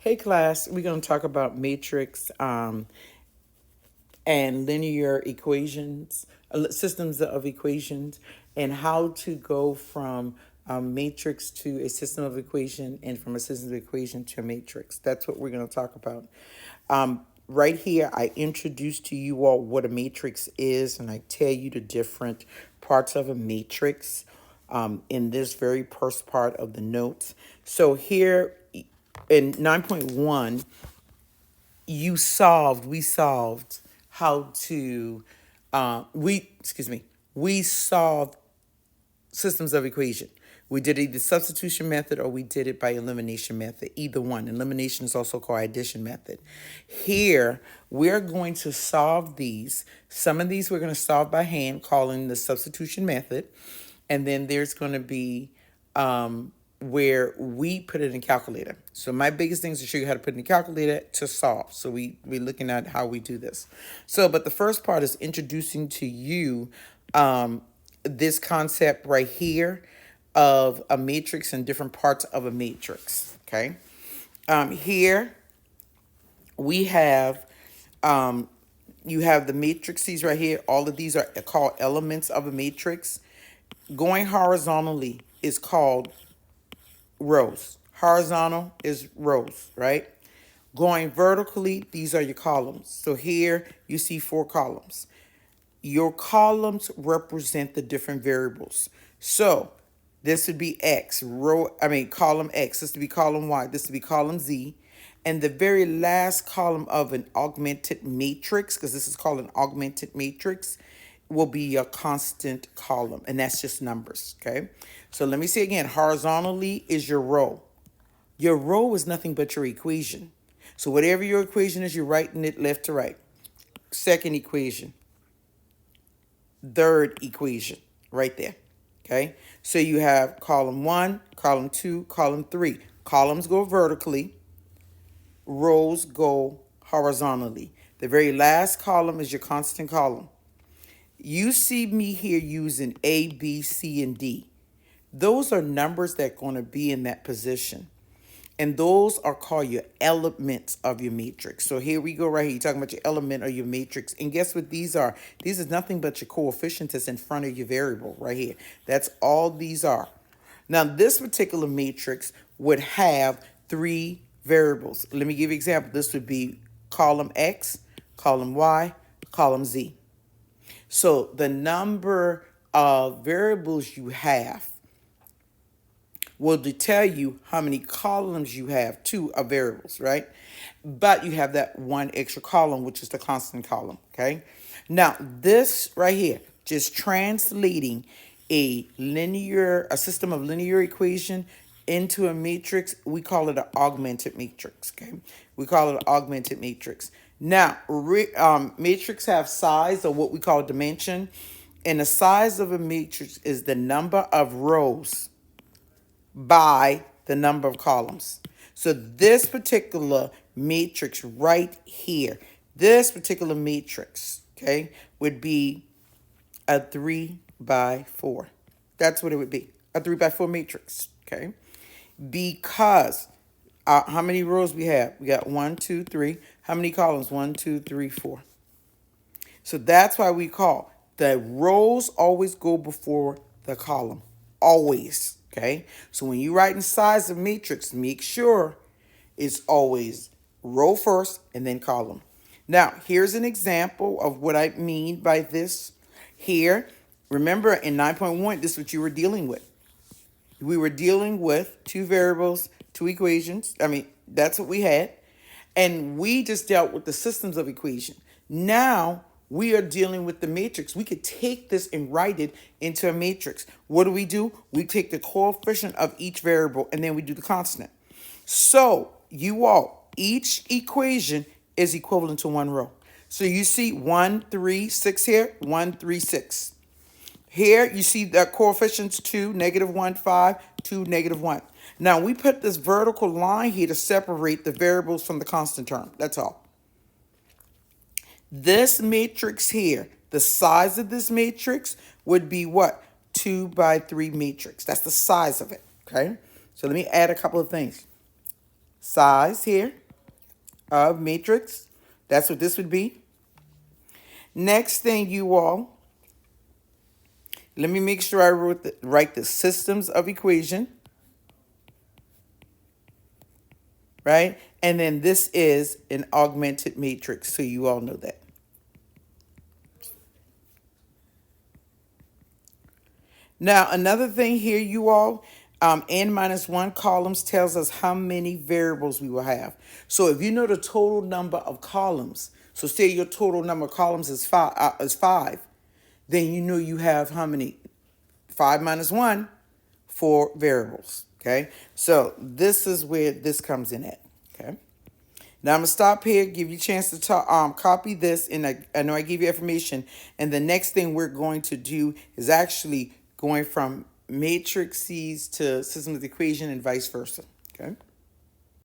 Hey class, we're going to talk about matrix and linear equations, systems of equations, and how to go from a matrix to a system of equation and from a system of equation to a matrix. That's what we're going to talk about. Right here, I introduce to you all what a matrix is, and I tell you the different parts of a matrix in this very first part of the notes. So here in 9.1, we solved how to, we solved systems of equation. We did either substitution method or we did it by elimination method, either one. Elimination is also called addition method. Here, we're going to solve these. Some of these we're going to solve by hand, calling the substitution method. And then there's going to be where we put it in calculator. So my biggest thing is to show you how to put it in calculator to solve. So we're looking at how we do this. So, but the first part is introducing to you this concept right here of a matrix and different parts of a matrix. Okay. Here we have you have the matrices right here. All of these are called elements of a matrix. Going horizontally is called rows. Horizontal is rows, right? Going vertically, these are your columns. So here you see 4 columns. Your columns represent the different variables. So this would be X, column X. This would be column Y. This would be column Z. And the very last column of an augmented matrix, because this is called an augmented matrix, will be your constant column. And that's just numbers, okay? So let me say again, horizontally is your row. Your row is nothing but your equation. So whatever your equation is, you're writing it left to right. Second equation. Third equation, right there. Okay, so you have column 1, column 2, column 3. Columns go vertically, rows go horizontally. The very last column is your constant column. You see me here using A, B, C, and D. Those are numbers that are going to be in that position. And those are called your elements of your matrix. So here we go right here. You're talking about your element of your matrix. And guess what these are? These is nothing but your coefficients that's in front of your variable right here. That's all these are. Now, this particular matrix would have 3 variables. Let me give you an example. This would be column X, column Y, column Z. So the number of variables you have will tell you how many columns you have, 2 of variables, right? But you have that 1 extra column, which is the constant column, okay? Now, this right here, just translating a system of linear equation into a matrix, we call it an augmented matrix, okay? We call it an augmented matrix. Now, matrix have size, or what we call dimension, and the size of a matrix is the number of rows by the number of columns. So this particular matrix right here, this particular matrix, okay, would be a 3 by 4. That's what it would be, a 3 by 4 matrix, okay? Because how many rows we have? We got 1, 2, 3. How many columns? 1, 2, 3, 4. So that's why we call the rows always go before the column, always. Okay, so when you write in size of matrix, make sure it's always row first and then column. Now, here's an example of what I mean by this. Here, remember in 9.1, this is what you were dealing with. We were dealing with 2 variables, 2 equations. That's what we had. And we just dealt with the systems of equation. Now, we are dealing with the matrix. We could take this and write it into a matrix. What do? We take the coefficient of each variable and then we do the constant. So each equation is equivalent to 1 row. So you see 1, 3, 6 here, 1, 3, 6. Here you see the coefficients 2, -1, 5, 2, -1. Now we put this vertical line here to separate the variables from the constant term. That's all. This matrix here, the size of this matrix would be what? 2 by 3 matrix. That's the size of it, okay? So let me add a couple of things. size here of matrix. That's what this would be. Next thing, you all, let me make sure I write the systems of equation, right? And then this is an augmented matrix, so you all know that. Now, another thing here, you all, n minus 1 columns tells us how many variables we will have. So if you know the total number of columns, so say your total number of columns is five, then you know you have how many? 5 minus 1, 4 variables, okay? So this is where this comes in at, okay? Now I'm going to stop here, give you a chance to copy this, and I know I gave you information, and the next thing we're going to do is actually going from matrices to systems of equation and vice versa, okay?